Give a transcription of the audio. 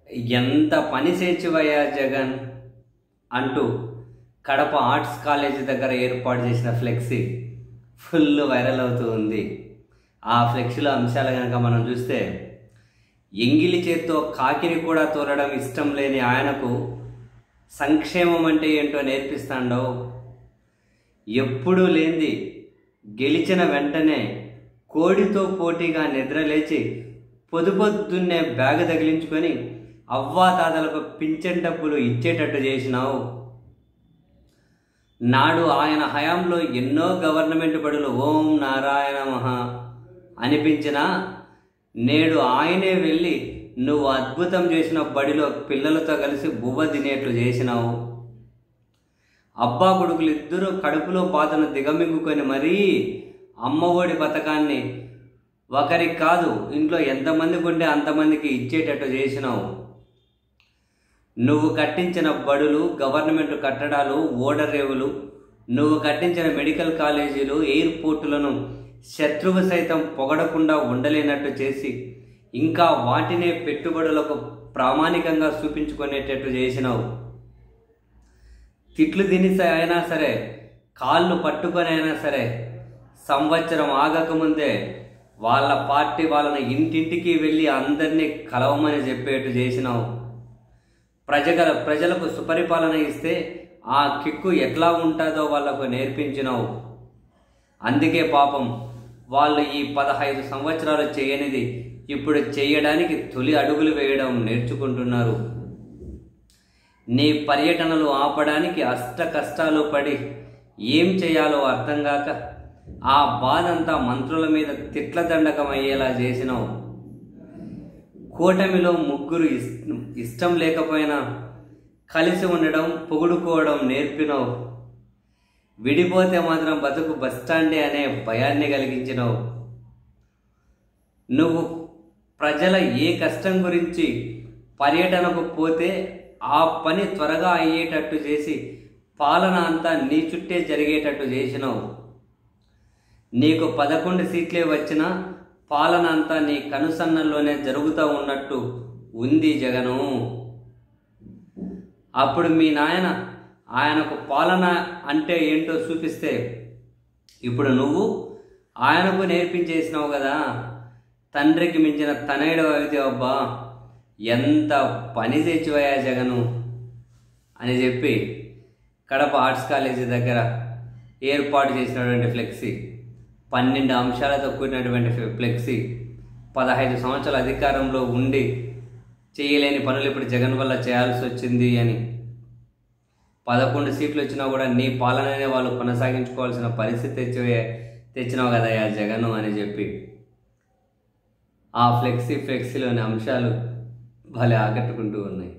ఎంత పని చేర్చివయ్యా జగన్ అంటూ కడప ఆర్ట్స్ కాలేజీ దగ్గర ఏర్పాటు చేసిన ఫ్లెక్సీ ఫుల్ వైరల్ అవుతూ ఉంది. ఆ ఫ్లెక్సీలో అంశాలు కనుక మనం చూస్తే, ఎంగిలి చేత్తో కాకిని కూడా తోలడం ఇష్టం లేని ఆయనకు సంక్షేమం అంటే ఏంటో నేర్పిస్తాండో, ఎప్పుడూ లేనిది గెలిచిన వెంటనే కోడితో పోటీగా నిద్రలేచి పొద్దున్నే బ్యాగ్ తగిలించుకొని అవ్వాతాతలకు పింఛన్ డబ్బులు ఇచ్చేటట్టు చేసినావు. నాడు ఆయన హయాంలో ఎన్నో గవర్నమెంట్ బడులు ఓం నారాయణ మహా అనిపించినా, నేడు ఆయనే వెళ్ళి నువ్వు అద్భుతం చేసిన బడిలో పిల్లలతో కలిసి బువ్వ తినేట్లు చేసినావు. అబ్బా కొడుకులు ఇద్దరూ కడుపులో బాధను దిగమింగుకొని మరీ అమ్మఒడి పథకాన్ని ఒకరికి కాదు, ఇంట్లో ఎంతమందికి ఉంటే అంతమందికి ఇచ్చేటట్టు చేసినావు. నువ్వు కట్టించిన బడులు, గవర్నమెంట్ కట్టడాలు, ఓడరేవులు, నువ్వు కట్టించిన మెడికల్ కాలేజీలు, ఎయిర్పోర్టులను శత్రువు సైతం పొగడకుండా ఉండలేనట్టు చేసి, ఇంకా వాటినే పెట్టుబడులకు ప్రామాణికంగా చూపించుకునేటట్టు చేసినావు. తిట్లు తిని అయినా సరే, కాళ్ళు పట్టుకొని అయినా సరే, సంవత్సరం ఆగకముందే వాళ్ళ పార్టీ వాళ్ళని ఇంటింటికి వెళ్ళి అందరినీ కలవమని చెప్పేట్టు చేసినావు. ప్రజలకు సుపరిపాలన ఇస్తే ఆ కిక్కు ఎట్లా ఉంటుందో వాళ్లకు నేర్పించినావు. అందుకే పాపం వాళ్ళు ఈ 15 సంవత్సరాలు చేయనిది ఇప్పుడు చేయడానికి తొలి అడుగులు వేయడం నేర్చుకుంటున్నారు. నీ పర్యటనలు ఆపడానికి అష్ట కష్టాలు పడి ఏం చేయాలో అర్థం కాక ఆ బాధంతా మంత్రుల మీద తిట్ల దండకం అయ్యేలా చేసినావు. కూటమిలో ముగ్గురు ఇష్టం లేకపోయినా కలిసి ఉండడం, పొగుడుకోవడం నేర్పినావు. విడిపోతే మాత్రం బతుకు బస్టాండే అనే భయాన్ని కలిగించినావు. నువ్వు ప్రజల ఏ కష్టం గురించి పర్యటనకు పోతే ఆ పని త్వరగా అయ్యేటట్టు చేసి పాలన అంతా నీ చుట్టే జరిగేటట్టు చేసినావు. నీకు 11 సీట్లే వచ్చినా పాలన అంతా నీ కనుసన్నల్లోనే జరుగుతూ ఉన్నట్టు ఉంది జగను. అప్పుడు మీ నాయన ఆయనకు పాలన అంటే ఏంటో చూపిస్తే, ఇప్పుడు నువ్వు ఆయనకు నేర్పించేసినావు కదా. తండ్రికి మించిన తనయుడు అయితే అబ్బా ఎంత పని తెచ్చివయ్యా జగను అని చెప్పి కడప ఆర్ట్స్ కాలేజీ దగ్గర ఏర్పాటు చేసినటువంటి ఫ్లెక్సీ, 12 అంశాలతో కూడినటువంటి ఫ్లెక్సీ, 15 సంవత్సరాల అధికారంలో ఉండి చేయలేని పనులు ఇప్పుడు జగన్ వల్ల చేయాల్సి వచ్చింది అని, 11 సీట్లు వచ్చినా కూడా నీ పాలననే వాళ్ళు కొనసాగించుకోవాల్సిన పరిస్థితి తెచ్చినావు కదా యా జగను అని చెప్పి ఆ ఫ్లెక్సీలోని అంశాలు భలే ఆకట్టుకుంటూ ఉన్నాయి.